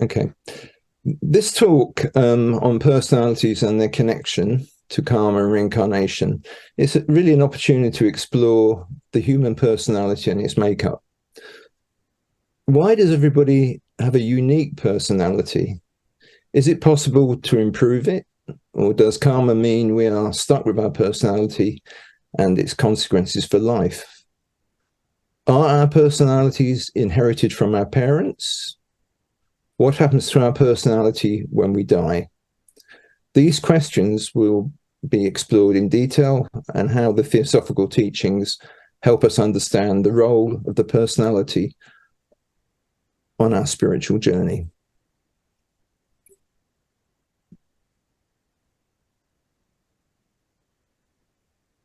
Okay. This talk on personalities and their connection to karma and reincarnation is really an opportunity to explore the human personality and its makeup. Why does everybody have a unique personality? Is it possible to improve it? Or does karma mean we are stuck with our personality and its consequences for life? Are our personalities inherited from our parents? What happens to our personality when we die? These questions will be explored in detail, and how the Theosophical teachings help us understand the role of the personality on our spiritual journey.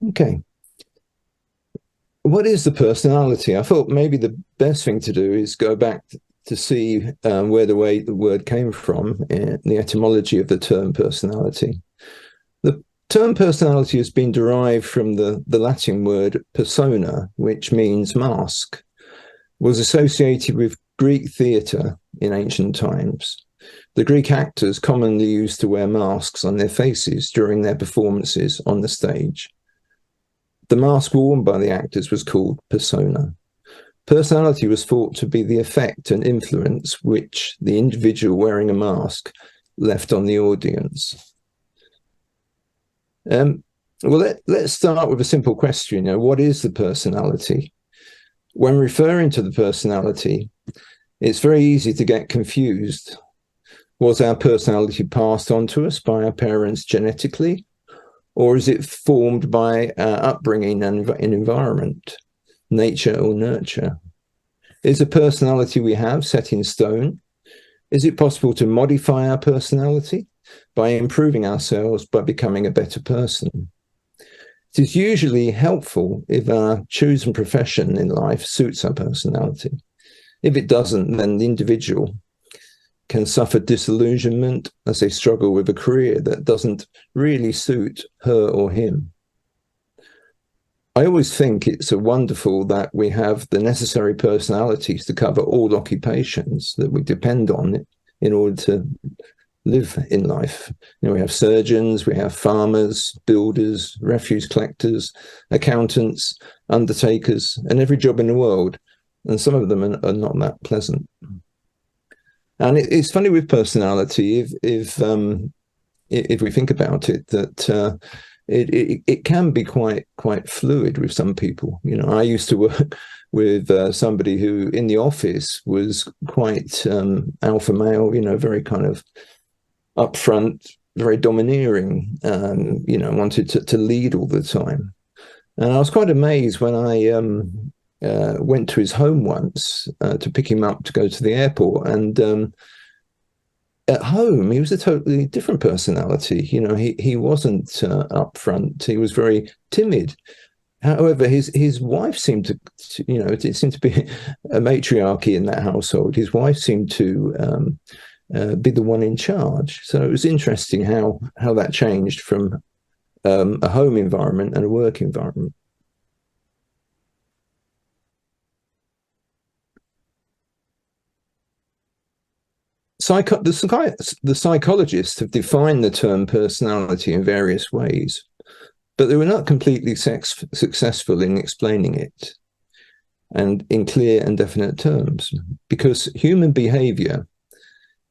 Okay. What is the personality? I thought maybe the best thing to do is go back to see where the word came from, the etymology of the term personality. The term personality has been derived from the Latin word persona, which means mask, was associated with Greek theatre in ancient times. The Greek actors commonly used to wear masks on their faces during their performances on the stage. The mask worn by the actors was called persona. Personality was thought to be the effect and influence which the individual wearing a mask left on the audience. Let's start with a simple question. What is the personality? When referring to the personality, it's very easy to get confused. Was our personality passed on to us by our parents genetically? Or is it formed by our upbringing and environment? Nature or nurture? Is a personality we have set in stone? Is it possible to modify our personality by improving ourselves, by becoming a better person? It is usually helpful if our chosen profession in life suits our personality. If it doesn't, then the individual can suffer disillusionment as they struggle with a career that doesn't really suit her or him. I always think it's wonderful that we have the necessary personalities to cover all occupations that we depend on in order to live in life. We have surgeons, we have farmers, builders, refuse collectors, accountants, undertakers, and every job in the world. And some of them are not that pleasant. And it's funny with personality, if we think about it, that it can be quite fluid with some people. I used to work with somebody who in the office was quite alpha male, very kind of upfront, very domineering, wanted to lead all the time. And I was quite amazed when I went to his home once to pick him up to go to the airport, and at home he was a totally different personality. He wasn't upfront. He was very timid. However, his wife seemed to it seemed to be a matriarchy in that household. His wife seemed to be the one in charge. So it was interesting how that changed from a home environment and a work environment. The psychologists have defined the term personality in various ways, but they were not completely successful in explaining it and in clear and definite terms, because human behavior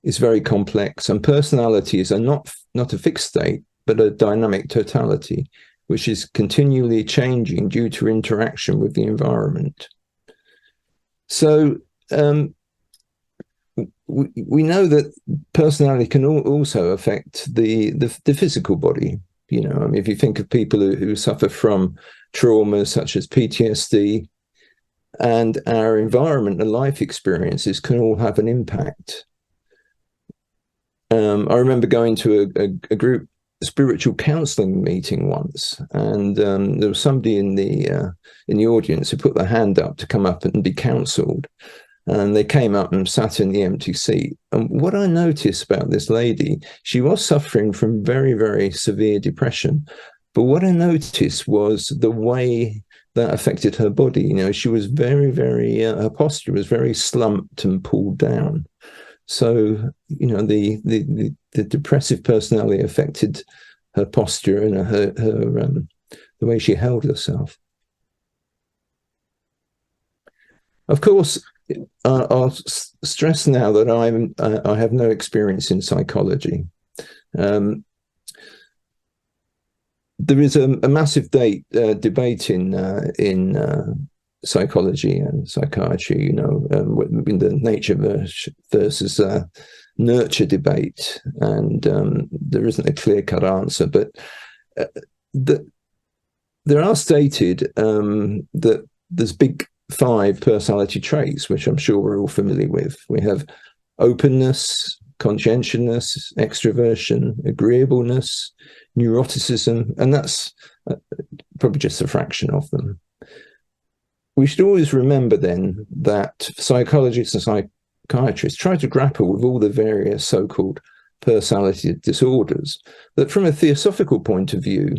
is very complex, and personalities are not a fixed state, but a dynamic totality, which is continually changing due to interaction with the environment. So we know that personality can also affect the physical body. If you think of people who suffer from traumas such as PTSD, and our environment and life experiences can all have an impact. I remember going to a group spiritual counseling meeting once, and there was somebody in the audience who put their hand up to come up and be counseled. And they came up and sat in the empty seat. And what I noticed about this lady, she was suffering from very, very severe depression. But what I noticed was the way that affected her body. She was very, very, her posture was very slumped and pulled down. So, the depressive personality affected her posture and the way she held herself. Of course, I'll stress now that I have no experience in psychology. There is a massive debate in psychology and psychiatry, in the nature versus nurture debate, and there isn't a clear-cut answer, but there are stated that there's big 5 personality traits, which I'm sure we're all familiar with. We have openness, conscientiousness, extroversion, agreeableness, neuroticism, and that's probably just a fraction of them. We should always remember then that psychologists and psychiatrists try to grapple with all the various so-called personality disorders, that from a theosophical point of view,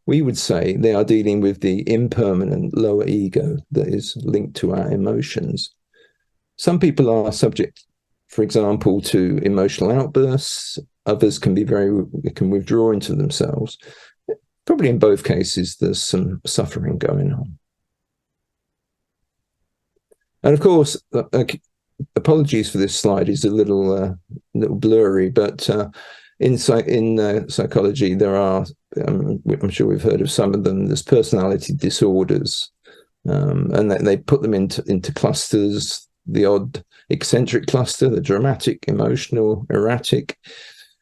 we would say they are dealing with the impermanent lower ego that is linked to our emotions. Some people are subject, for example, to emotional outbursts. Others can withdraw into themselves. Probably in both cases, there's some suffering going on. And of course, apologies for this slide is a little blurry, but in psychology, there are, I'm sure we've heard of some of them, there's personality disorders, and they put them into clusters, the odd eccentric cluster, the dramatic, emotional, erratic,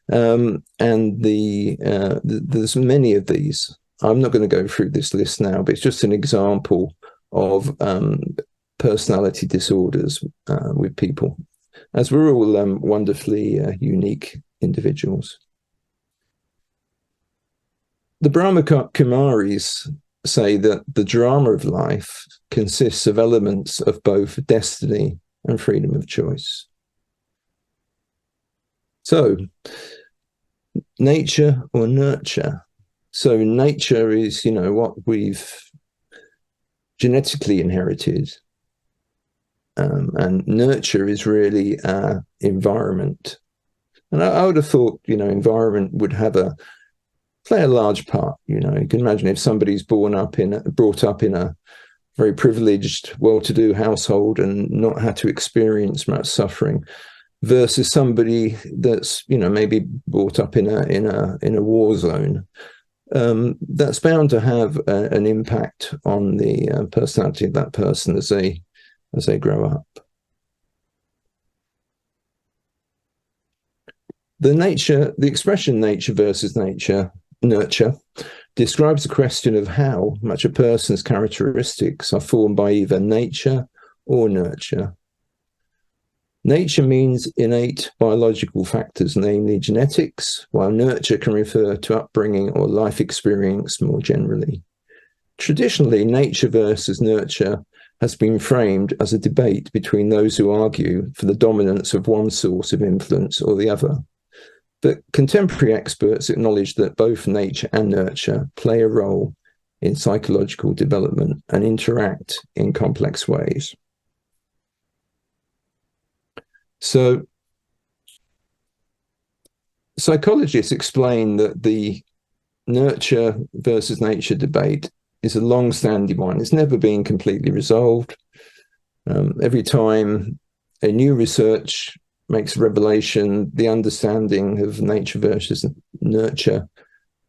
and there's many of these. I'm not going to go through this list now, but it's just an example of personality disorders with people, as we're all wonderfully unique individuals. The Brahma Kumaris say that the drama of life consists of elements of both destiny and freedom of choice. So, nature or nurture? So nature is, what we've genetically inherited, and nurture is really our environment. And I would have thought, environment would play a large part. You can imagine if somebody's brought up in a very privileged, well-to-do household and not had to experience much suffering, versus somebody that's maybe brought up in a war zone. That's bound to have an impact on the personality of that person as they grow up. The expression nature versus nurture describes the question of how much a person's characteristics are formed by either nature or nurture. Nature means innate biological factors, namely genetics, while nurture can refer to upbringing or life experience more generally. Traditionally, nature versus nurture has been framed as a debate between those who argue for the dominance of one source of influence or the other. But contemporary experts acknowledge that both nature and nurture play a role in psychological development and interact in complex ways. So, psychologists explain that the nurture versus nature debate is a long-standing one. It's never been completely resolved. Every time a new research makes a revelation, the understanding of nature versus nurture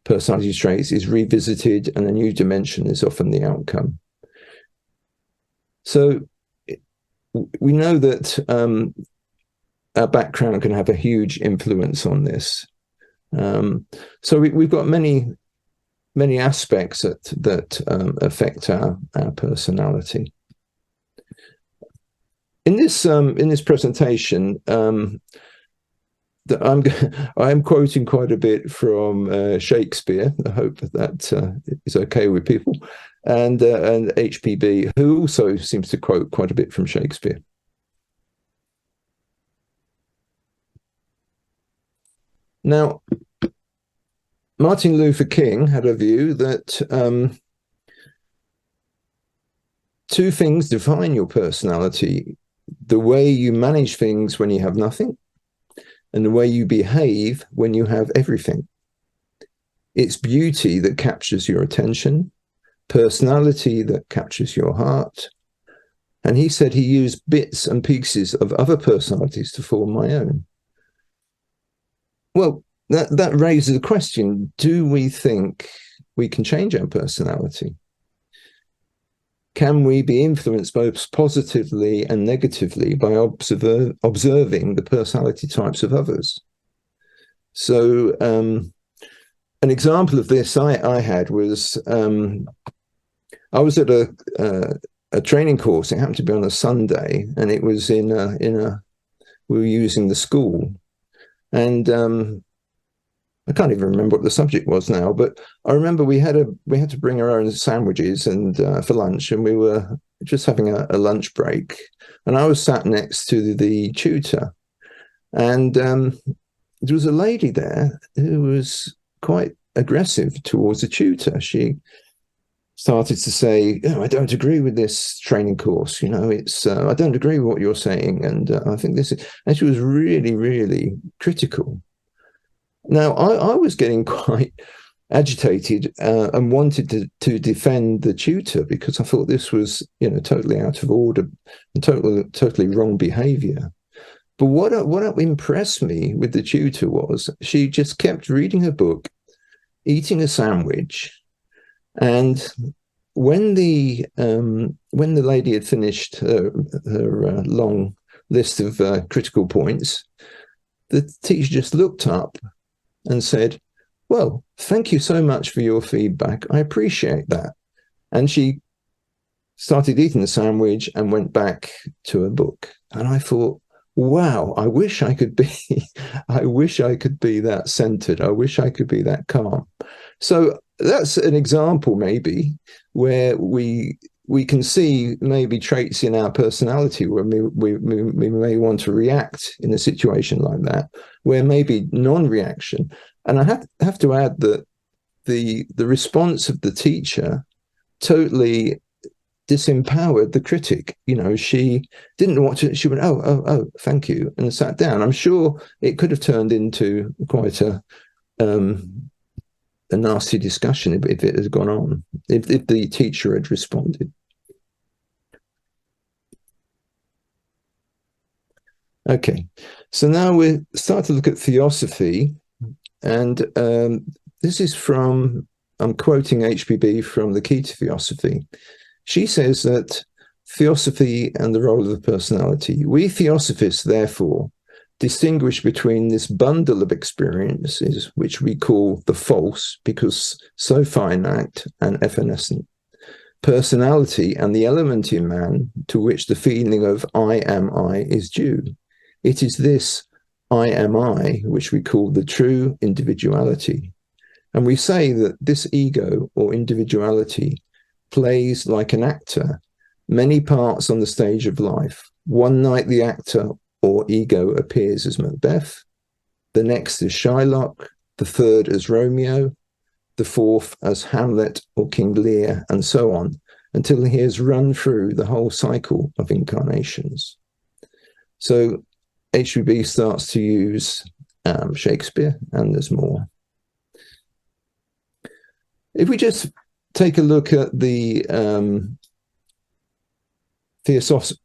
personality traits is revisited, and a new dimension is often the outcome. So we know that our background can have a huge influence on this. So we've got many aspects that affect our personality. In this presentation, I'm quoting quite a bit from Shakespeare. I hope that is okay with people, and HPB, who also seems to quote quite a bit from Shakespeare. Now, Martin Luther King had a view that two things define your personality. the way you manage things when you have nothing, and the way you behave when you have everything. It's beauty that captures your attention, personality that captures your heart. And he said he used bits and pieces of other personalities to form my own. Well, that raises a question. Do we think we can change our personality? Can we be influenced both positively and negatively by observing the personality types of others? So an example of this I had was I was at a training course. It happened to be on a Sunday, and it was we were using the school, and I can't even remember what the subject was now, but I remember we had to bring our own sandwiches and for lunch, and we were just having a lunch break, and I was sat next to the tutor, and there was a lady there who was quite aggressive towards the tutor. She started to say, "Oh, I don't agree with this training course. You know, it's I don't agree with what you're saying, and I think this is." And she was really, really critical. Now, I was getting quite agitated and wanted to defend the tutor because I thought this was, totally out of order and totally wrong behavior. But what impressed me with the tutor was she just kept reading her book, eating a sandwich, and when the lady had finished her long list of critical points, the teacher just looked up and said, "Well, thank you so much for your feedback. I appreciate that." And she started eating the sandwich and went back to her book. And I thought, wow, I wish I could be that centered. I wish I could be that calm. So that's an example maybe where we can see maybe traits in our personality where we may want to react in a situation like that, where maybe non-reaction. And I have to add that the response of the teacher totally disempowered the critic. She didn't know what to. She went, "Oh, thank you," and sat down. I'm sure it could have turned into quite a nasty discussion if it had gone on, if the teacher had responded. Okay, so now we start to look at Theosophy, and this is I'm quoting HPB from The Key to Theosophy. She says that Theosophy and the role of the personality. We Theosophists, therefore, distinguish between this bundle of experiences, which we call the false, because so finite and evanescent, personality, and the element in man to which the feeling of I am I is due. It is this I am I which we call the true individuality. And we say that this ego or individuality plays like an actor, many parts on the stage of life. One night the actor or ego appears as Macbeth, the next as Shylock, the third as Romeo, the fourth as Hamlet or King Lear, and so on, until he has run through the whole cycle of incarnations. So HBB starts to use Shakespeare, and there's more. If we just take a look at the Theosophy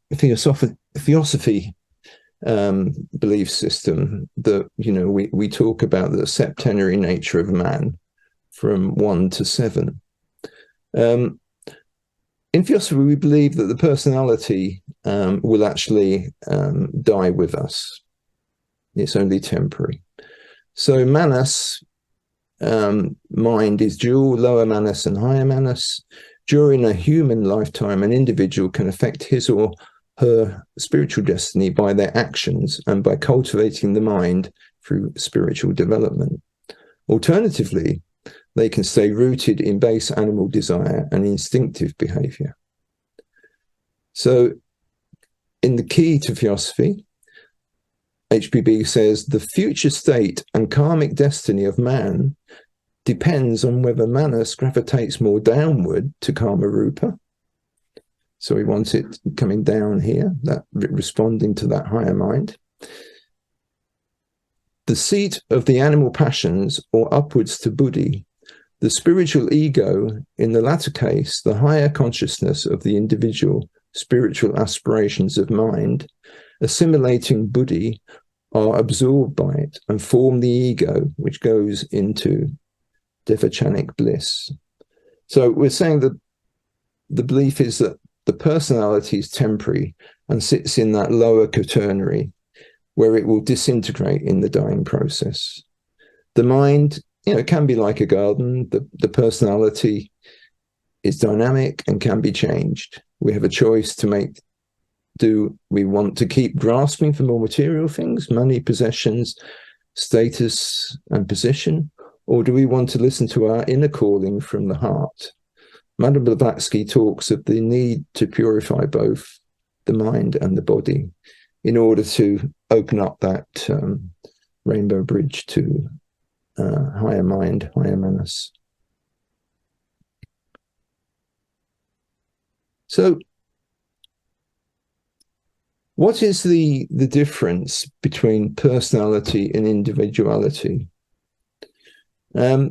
belief system, that we talk about the septenary nature of man from 1 to 7. In Theosophy, we believe that the personality will actually die with us. It's only temporary. So Manas, mind, is dual, lower Manas and higher Manas. During a human lifetime, an individual can affect his or her spiritual destiny by their actions and by cultivating the mind through spiritual development. Alternatively, they can stay rooted in base animal desire and instinctive behavior. So in The Key to Theosophy, HPB says the future state and karmic destiny of man depends on whether Manas gravitates more downward to Kama Rupa, So we want it coming down here, that responding to that higher mind. The seat of the animal passions, or upwards to buddhi, the spiritual ego, in the latter case, the higher consciousness of the individual spiritual aspirations of mind, assimilating buddhi, are absorbed by it and form the ego, which goes into devachanic bliss. So we're saying that the belief is that the personality is temporary and sits in that lower quaternary, where it will disintegrate in the dying process. The mind, can be like a garden. The personality is dynamic and can be changed. We have a choice to make. Do we want to keep grasping for more material things, money, possessions, status, and position? Or do we want to listen to our inner calling from the heart? Madame Blavatsky talks of the need to purify both the mind and the body in order to open up that rainbow bridge to higher mind, higher manas. So what is the difference between personality and individuality? I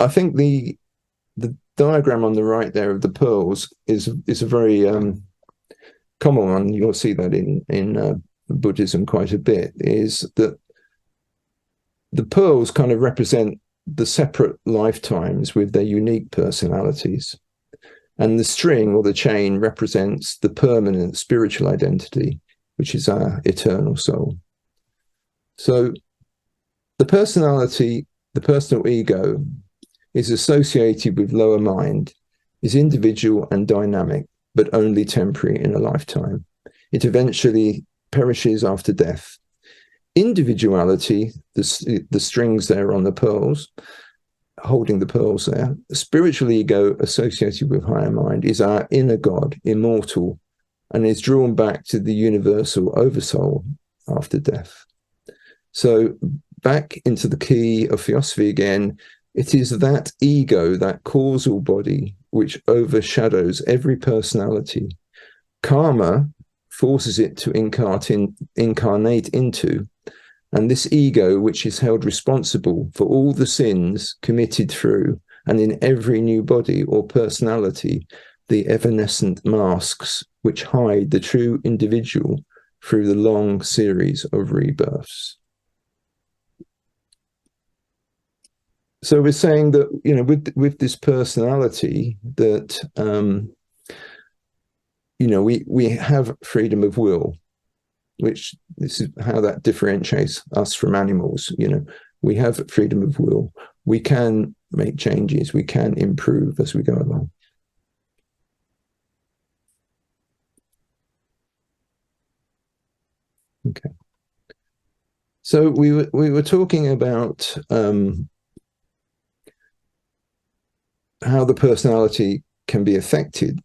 think the diagram on the right there of the pearls is a very common one. You'll see that in Buddhism quite a bit, is that the pearls kind of represent the separate lifetimes with their unique personalities. And the string or the chain represents the permanent spiritual identity, which is our eternal soul. So the personality, the personal ego, is associated with lower mind, is individual and dynamic, but only temporary in a lifetime. It eventually perishes after death. Individuality, the strings there on the pearls, holding the pearls there, the spiritual ego associated with higher mind is our inner God, immortal, and is drawn back to the universal oversoul after death. So back into the key of Theosophy again, it is that ego, that causal body, which overshadows every personality. Karma forces it to incarnate into, and this ego, which is held responsible for all the sins committed through and in every new body or personality, the evanescent masks which hide the true individual through the long series of rebirths. So we're saying that, with this personality that, we have freedom of will, which this is how that differentiates us from animals. We have freedom of will. We can make changes. We can improve as we go along. Okay. So we were talking about how the personality can be affected.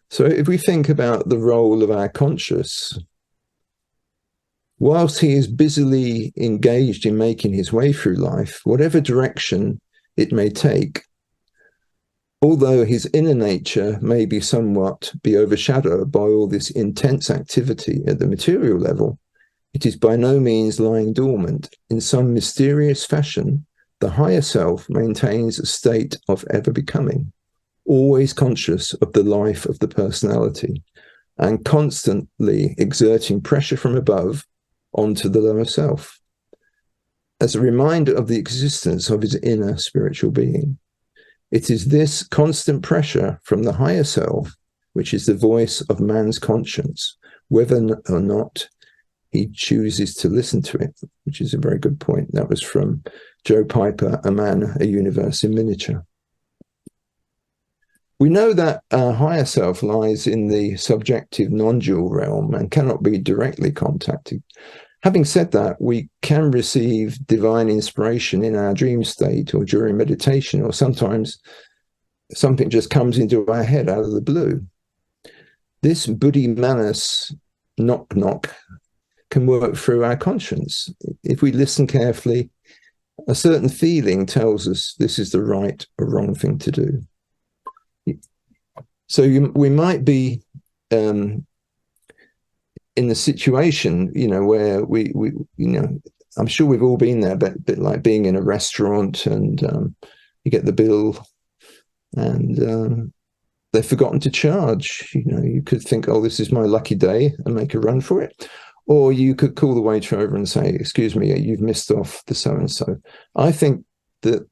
So if we think about the role of our conscious, whilst he is busily engaged in making his way through life, whatever direction it may take, although his inner nature may be somewhat overshadowed by all this intense activity at the material level, it is by no means lying dormant. In some mysterious fashion, the higher self maintains a state of ever becoming, always conscious of the life of the personality and constantly exerting pressure from above onto the lower self as a reminder of the existence of his inner spiritual being. It is this constant pressure from the higher self which is the voice of man's conscience, whether or not he chooses to listen to it, which is a very good point. That was from Joe Piper, A Man, A Universe in Miniature. We know that our higher self lies in the subjective non-dual realm and cannot be directly contacted. Having said that, we can receive divine inspiration in our dream state or during meditation, or sometimes something just comes into our head out of the blue. This buddhi manas knock knock can work through our conscience. If we listen carefully, a certain feeling tells us this is the right or wrong thing to do. So we might be in the situation, where we I'm sure we've all been there, but a bit like being in a restaurant and you get the bill and they've forgotten to charge. You could think, oh, this is my lucky day, and make a run for it. Or you could call the waiter over and say, excuse me, you've missed off the so-and-so. I think that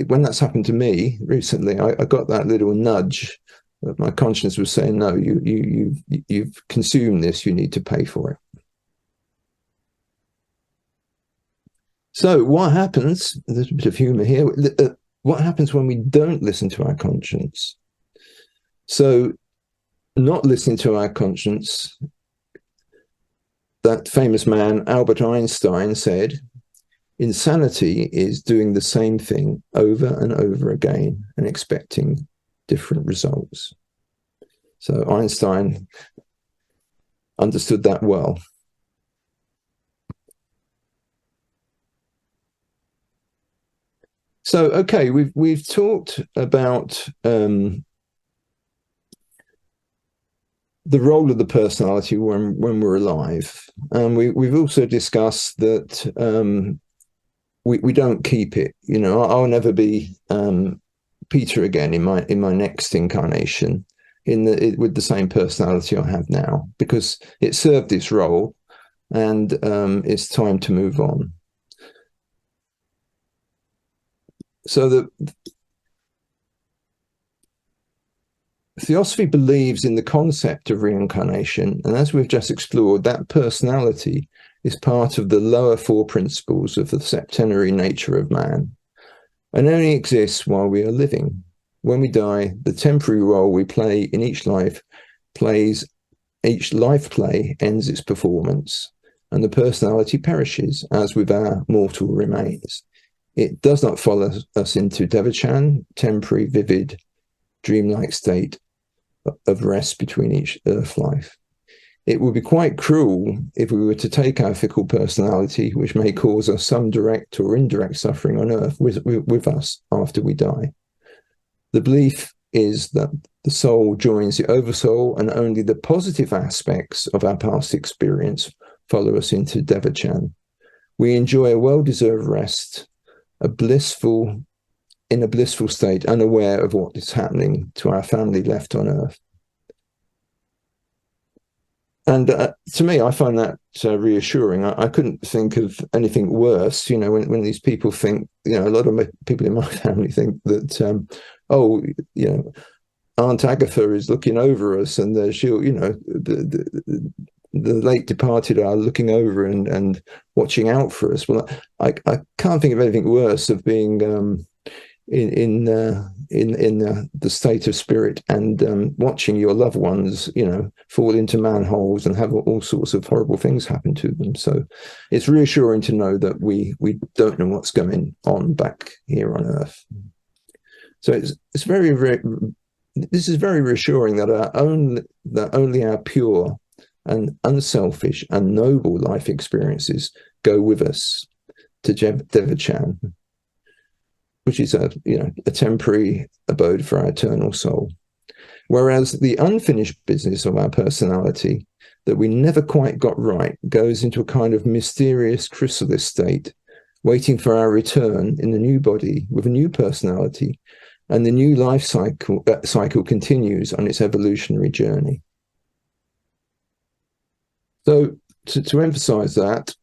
when that's happened to me recently, I got that little nudge that my conscience was saying, no, you've consumed this, you need to pay for it. So what happens, there's a bit of humor here, what happens when we don't listen to our conscience? So not listening to our conscience, that famous man, Albert Einstein, said, insanity is doing the same thing over and over again and expecting different results. So Einstein understood that well. So, okay, we've talked about the role of the personality when we're alive. We've also discussed that we don't keep it. I'll never be Peter again in my next incarnation with the same personality I have now, because it served its role and it's time to move on. So the Theosophy believes in the concept of reincarnation, and as we've just explored, that personality is part of the lower four principles of the septenary nature of man, and only exists while we are living. When we die, the temporary role we play in each life play ends its performance, and the personality perishes, as with our mortal remains. It does not follow us into Devachan, temporary, vivid, dreamlike state of rest between each earth life. It would be quite cruel if we were to take our fickle personality, which may cause us some direct or indirect suffering on earth, with us after we die. The belief is that the soul joins the oversoul, and only the positive aspects of our past experience follow us into Devachan. We enjoy a well-deserved rest, in a blissful state, unaware of what is happening to our family left on earth. And to me, I find that reassuring. I couldn't think of anything worse, when these people think, a lot of people in my family think that, Aunt Agatha is looking over us, and she'll, the late departed are looking over and watching out for us. Well, I can't think of anything worse of being in the state of spirit and watching your loved ones, fall into manholes and have all sorts of horrible things happen to them. So it's reassuring to know that we don't know what's going on back here on Earth. So it's this is very reassuring that only our pure and unselfish and noble life experiences go with us to Devachan, which is a temporary abode for our eternal soul. Whereas the unfinished business of our personality that we never quite got right goes into a kind of mysterious chrysalis state, waiting for our return in the new body with a new personality, and the new life cycle continues on its evolutionary journey. So to emphasize that,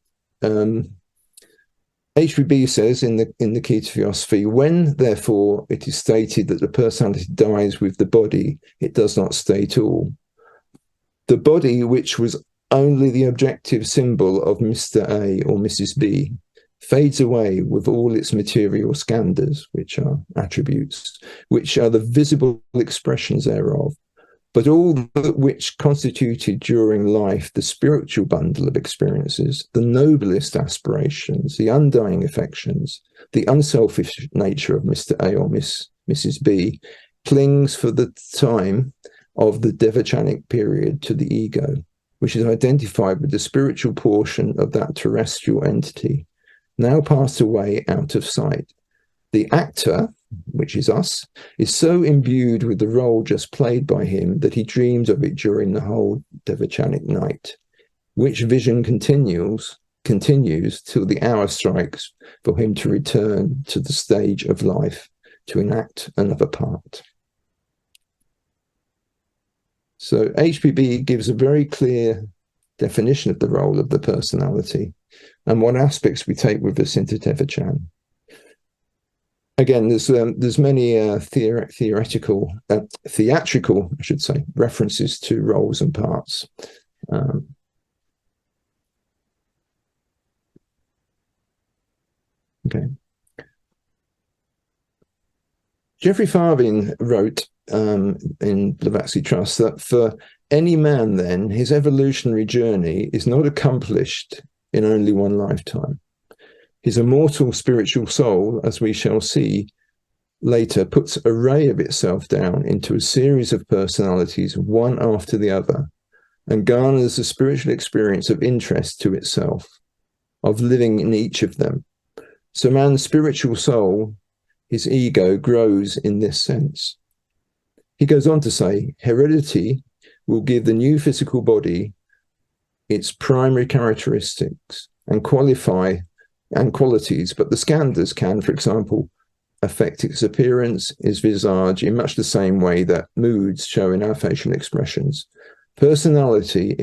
HBB says in the Key to Theosophy, when therefore it is stated that the personality dies with the body, it does not state all. The body, which was only the objective symbol of Mr. A or Mrs. B, fades away with all its material skandhas, which are attributes, which are the visible expressions thereof. But all that which constituted during life the spiritual bundle of experiences, the noblest aspirations, the undying affections, the unselfish nature of Mr. A or Mrs. B, clings for the time of the Devachanic period to the ego, which is identified with the spiritual portion of that terrestrial entity, now passed away out of sight. The actor, which is us, is so imbued with the role just played by him that he dreams of it during the whole devachanic night, which vision continues till the hour strikes for him to return to the stage of life to enact another part. So HPB gives a very clear definition of the role of the personality and what aspects we take with us into Devachan. Again, there's many theatrical, I should say, references to roles and parts. Okay. Jeffrey Farvin wrote in Blavatsky Trust that for any man, then, his evolutionary journey is not accomplished in only one lifetime. His immortal spiritual soul, as we shall see later, puts an array of itself down into a series of personalities, one after the other, and garners a spiritual experience of interest to itself, of living in each of them. So man's spiritual soul, his ego, grows in this sense. He goes on to say, heredity will give the new physical body its primary characteristics and qualities, but the skandhas can, for example, affect its appearance, its visage, in much the same way that moods show in our facial expressions. Personality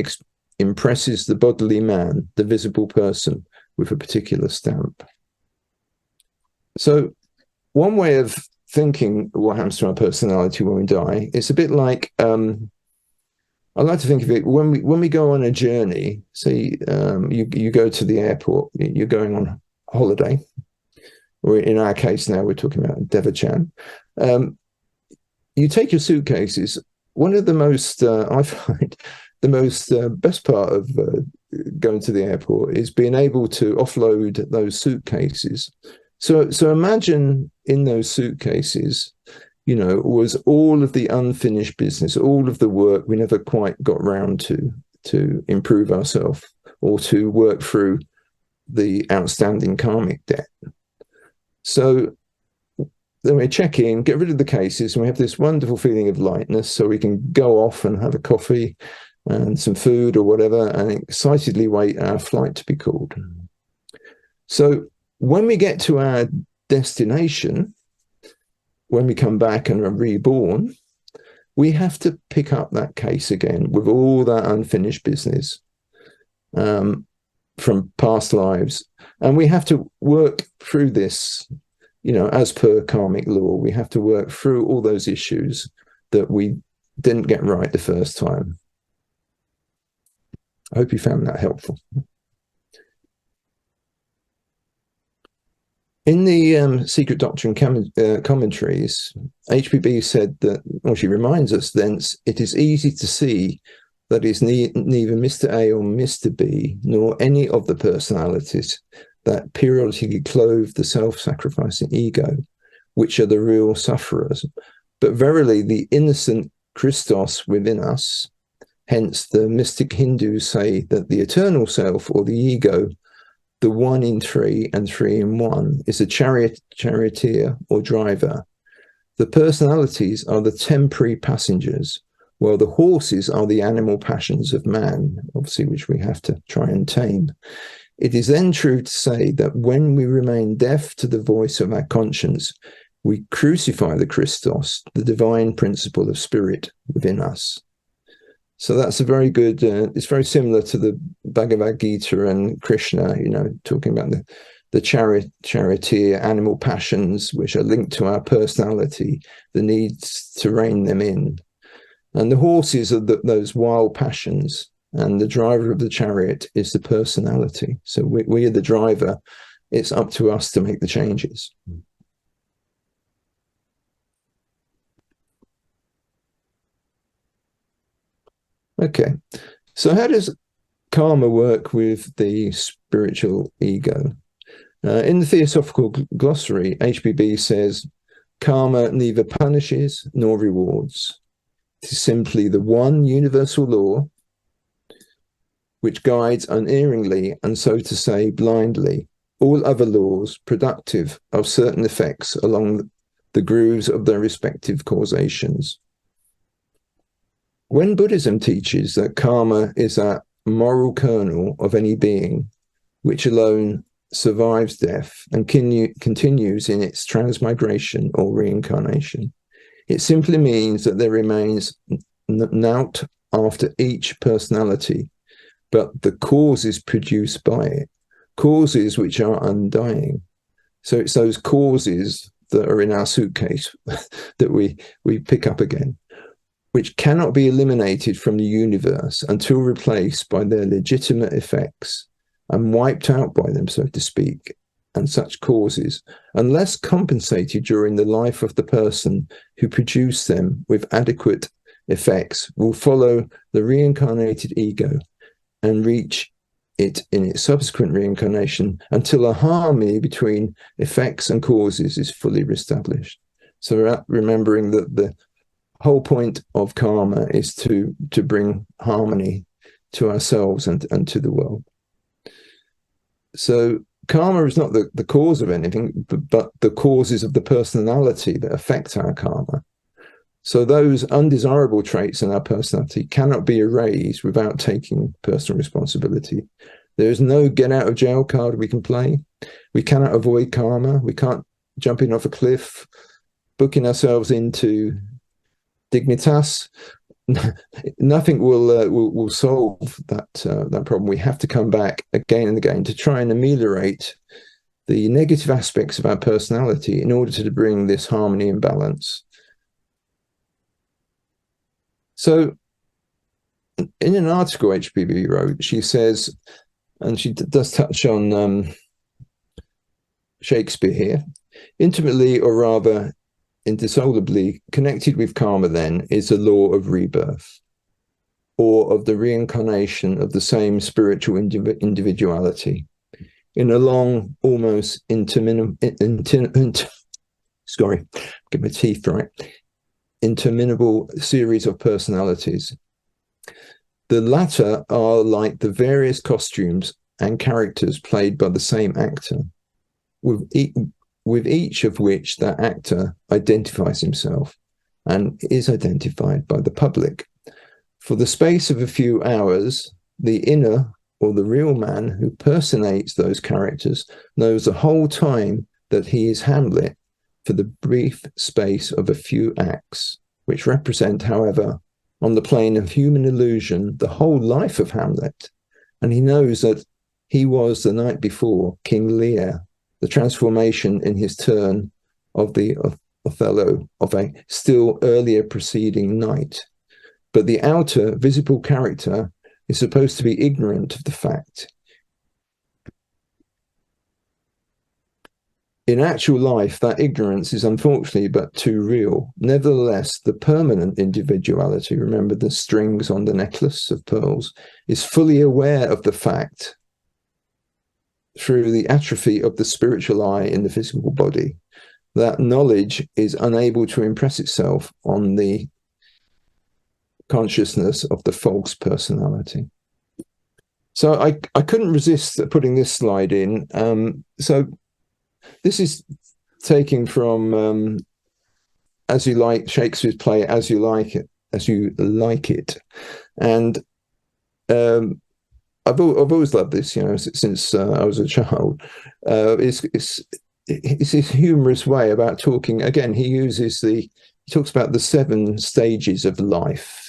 impresses the bodily man, the visible person, with a particular stamp. So one way of thinking what happens to our personality when we die, it's a bit like, I like to think of it when we go on a journey, say you go to the airport, you're going on holiday, or in our case now we're talking about Devachan. You take your suitcases. One of the most, I find, the most best part of going to the airport is being able to offload those suitcases. So imagine in those suitcases, you know, was all of the unfinished business, all of the work we never quite got round to improve ourselves or to work through the outstanding karmic debt. So then we check in, get rid of the cases, and we have this wonderful feeling of lightness, so we can go off and have a coffee and some food or whatever, and excitedly wait our flight to be called. So when we get to our destination, when we come back and are reborn, we have to pick up that case again with all that unfinished business from past lives. And we have to work through this, you know, as per karmic law. We have to work through all those issues that we didn't get right the first time. I hope you found that helpful. In the Secret Doctrine commentaries, HPB said that, well, she reminds us, thence, it is easy to see that is neither Mr. A or Mr. B, nor any of the personalities that periodically clothe the self-sacrificing ego, which are the real sufferers, but verily the innocent Christos within us. Hence, the mystic Hindus say that the eternal self, or the ego, the one in three and three in one, is a charioteer or driver. The personalities are the temporary passengers, while the horses are the animal passions of man, obviously, which we have to try and tame. It is then true to say that when we remain deaf to the voice of our conscience, we crucify the Christos, the divine principle of spirit within us. So that's a very good, it's very similar to the Bhagavad Gita and Krishna, you know, talking about the charioteer, animal passions, which are linked to our personality, the needs to rein them in. And the horses are those wild passions, and the driver of the chariot is the personality. So we are the driver. It's up to us to make the changes. Okay, so how does karma work with the spiritual ego? In the Theosophical Glossary, HBB says, karma neither punishes nor rewards. It is simply the one universal law which guides unerringly and, so to say, blindly all other laws productive of certain effects along the grooves of their respective causations. When Buddhism teaches that karma is that moral kernel of any being, which alone survives death and continues in its transmigration or reincarnation, it simply means that there remains naught after each personality, but the causes produced by it, causes which are undying. So it's those causes that are in our suitcase that we pick up again, which cannot be eliminated from the universe until replaced by their legitimate effects and wiped out by them, so to speak. And such causes, unless compensated during the life of the person who produced them with adequate effects, will follow the reincarnated ego and reach it in its subsequent reincarnation until a harmony between effects and causes is fully established. So remembering that the whole point of karma is to bring harmony to ourselves and to the world. So karma is not the cause of anything, but the causes of the personality that affect our karma. So those undesirable traits in our personality cannot be erased without taking personal responsibility. There is no get out of jail card we can play. We cannot avoid karma. We can't jump in off a cliff, booking ourselves into dignitas. Nothing will solve that problem. We have to come back again and again to try and ameliorate the negative aspects of our personality in order to bring this harmony and balance. So in an article HPB wrote, she says, and she does touch on Shakespeare here, intimately, or rather indissolubly connected with karma then is the law of rebirth, or of the reincarnation of the same spiritual individuality in a long, almost interminable series of personalities. The latter are like the various costumes and characters played by the same actor, with each of which that actor identifies himself and is identified by the public. For the space of a few hours, the inner or the real man who personates those characters knows the whole time that he is Hamlet for the brief space of a few acts, which represent, however, on the plane of human illusion, the whole life of Hamlet. And he knows that he was the night before King Lear, the transformation in his turn of the Othello of a still earlier preceding night. But the outer visible character is supposed to be ignorant of the fact. In actual life, that ignorance is unfortunately but too real. Nevertheless, the permanent individuality, remember the strings on the necklace of pearls, is fully aware of the fact through the atrophy of the spiritual eye in the physical body. That knowledge is unable to impress itself on the consciousness of the false personality. So I couldn't resist putting this slide in. So this is taken from As You Like, Shakespeare's play As You Like It. And I've always loved this, since I was a child. It's this humorous way about talking. Again, he talks about the 7 stages of life,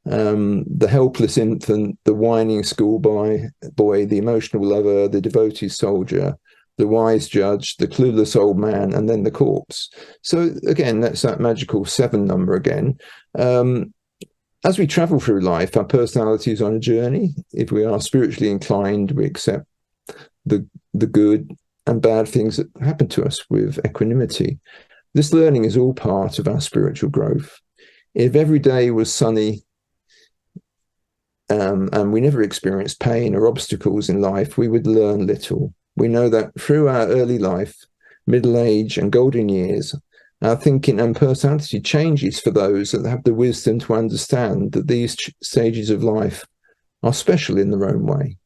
the helpless infant, the whining schoolboy, the emotional lover, the devoted soldier, the wise judge, the clueless old man, and then the corpse. So again, that's that magical 7 number again. As we travel through life, our personality is on a journey. If we are spiritually inclined, we accept the good and bad things that happen to us with equanimity. This learning is all part of our spiritual growth. If every day was sunny and we never experienced pain or obstacles in life, we would learn little. We know that through our early life, middle age, and golden years, our thinking and personality changes for those that have the wisdom to understand that these stages of life are special in their own way.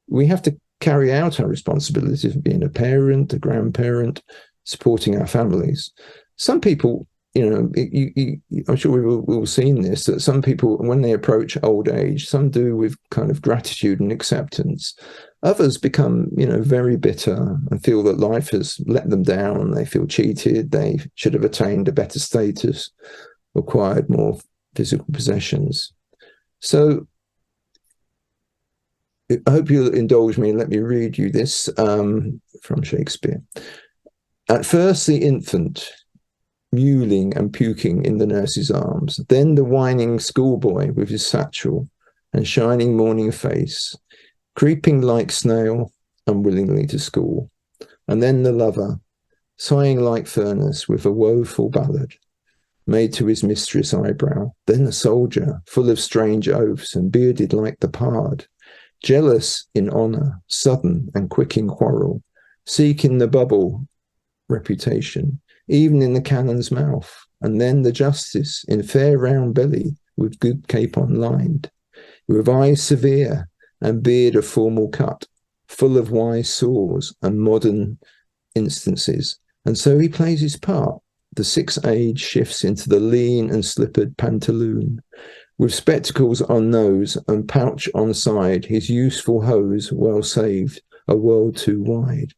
We have to carry out our responsibilities of being a parent, a grandparent, supporting our families. Some people, I'm sure we've all seen this, that some people, when they approach old age, some do with kind of gratitude and acceptance. Others become, very bitter and feel that life has let them down. They feel cheated. They should have attained a better status, acquired more physical possessions. So I hope you'll indulge me and let me read you this from Shakespeare. At first, the infant, mewling and puking in the nurse's arms, then the whining schoolboy with his satchel and shining morning face, creeping like snail unwillingly to school, and then the lover, sighing like furnace with a woeful ballad made to his mistress' eyebrow, then the soldier, full of strange oaths and bearded like the pard, jealous in honour, sudden and quick in quarrel, seeking the bubble reputation, even in the cannon's mouth, and then the justice in fair round belly with good capon lined, with eyes severe and beard of formal cut, full of wise saws and modern instances, and so he plays his part. The 6th age shifts into the lean and slippered pantaloon, with spectacles on nose and pouch on side, his useful hose well saved, a world too wide,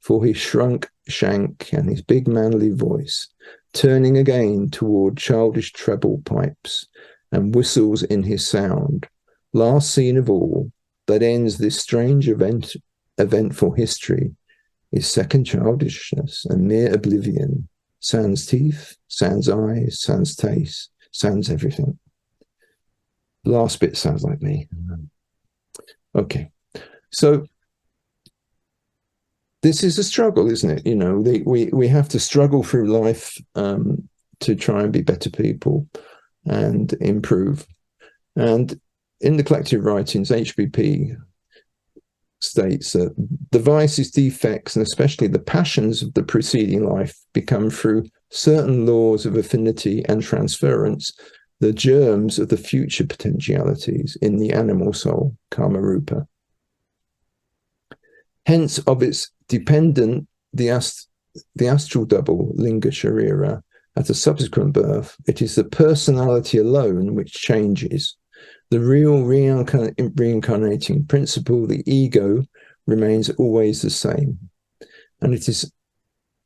for his shrunk shank and his big manly voice, turning again toward childish treble pipes, and whistles in his sound. Last scene of all, that ends this strange eventful history, is second childishness and mere oblivion. Sans teeth, sans eyes, sans taste, sans everything. The last bit sounds like me. Okay, so this is a struggle, isn't it? We have to struggle through life to try and be better people and improve. And in the collective writings, HBP states that the vices, defects, and especially the passions of the preceding life become, through certain laws of affinity and transference, the germs of the future potentialities in the animal soul, Kama Rupa. Hence, of its dependent, the astral double, Linga Sharira, at a subsequent birth, it is the personality alone which changes. The real reincarnating principle, the ego, remains always the same. And it is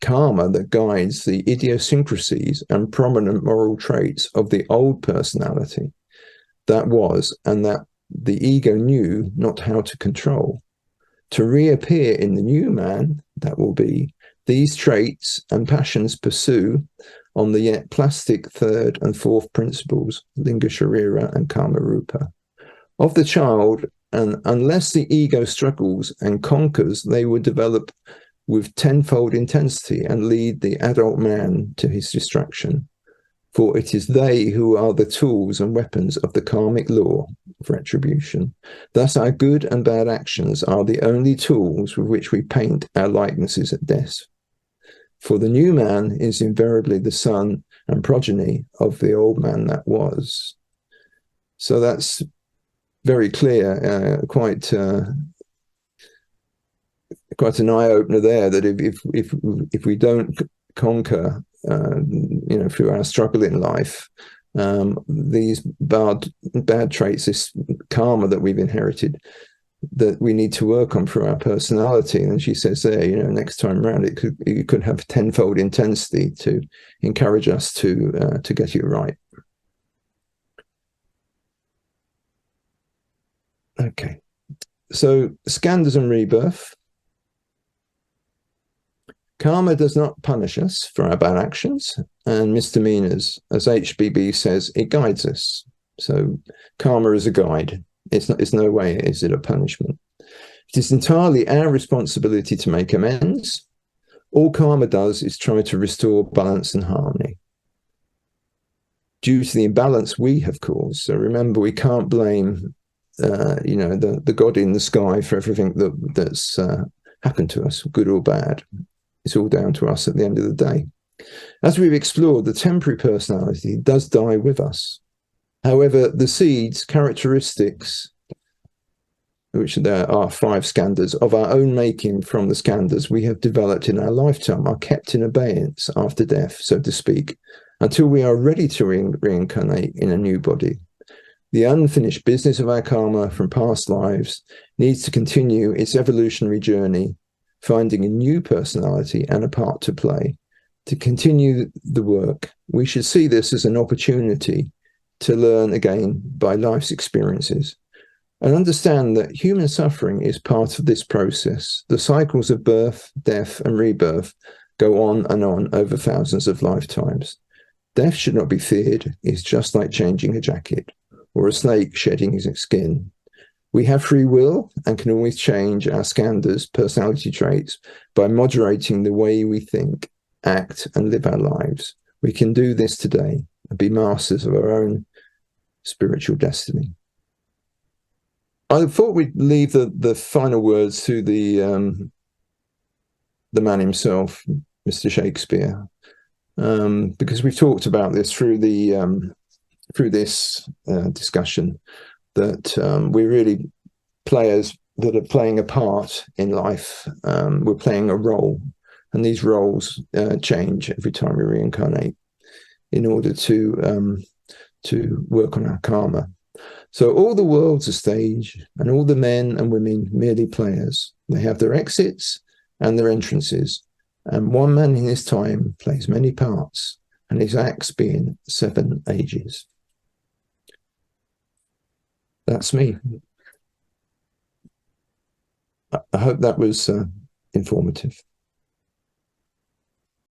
karma that guides the idiosyncrasies and prominent moral traits of the old personality that was, and that the ego knew not how to control. To reappear in the new man, that will be, these traits and passions pursue on the yet plastic 3rd and 4th principles, Linga Sharira and Kama Rupa, of the child, and unless the ego struggles and conquers, they would develop with tenfold intensity and lead the adult man to his destruction. For it is they who are the tools and weapons of the karmic law of retribution. Thus our good and bad actions are the only tools with which we paint our likenesses at death. For the new man is invariably the son and progeny of the old man that was. So that's very clear, quite an eye-opener there, that if we don't conquer, through our struggle in life, these bad traits, this karma that we've inherited, that we need to work on through our personality. And she says there, next time around, it could have tenfold intensity to encourage us to get it right. Okay, so skandhas and rebirth. Karma does not punish us for our bad actions and misdemeanors. As HBB says, it guides us. So karma is a guide. It's no way is it a punishment. It is entirely our responsibility to make amends. All karma does is try to restore balance and harmony due to the imbalance we have caused. So remember, we can't blame the God in the sky for everything that's happened to us, good or bad. It's all down to us at the end of the day. As we've explored, the temporary personality does die with us. However, the seeds, characteristics, which there are 5 skandhas of our own making from the skandhas we have developed in our lifetime, are kept in abeyance after death, so to speak, until we are ready to reincarnate in a new body. The unfinished business of our karma from past lives needs to continue its evolutionary journey, finding a new personality and a part to play. To continue the work, we should see this as an opportunity to learn again by life's experiences and understand that human suffering is part of this process. The cycles of birth, death, and rebirth go on and on over thousands of lifetimes. Death should not be feared. It's just like changing a jacket or a snake shedding its skin. We have free will and can always change our skandhas, personality traits, by moderating the way we think, act, and live our lives. We can do this today and be masters of our own spiritual destiny. I thought we'd leave the final words to the man himself, Mr. Shakespeare, because we've talked about this through this discussion, that we're really players that are playing a part in life. We're playing a role, and these roles change every time we reincarnate in order to work on our karma. So all the world's a stage, and all the men and women merely players. They have their exits and their entrances, and one man in his time plays many parts, and his acts being 7 ages. That's me. I hope that was informative.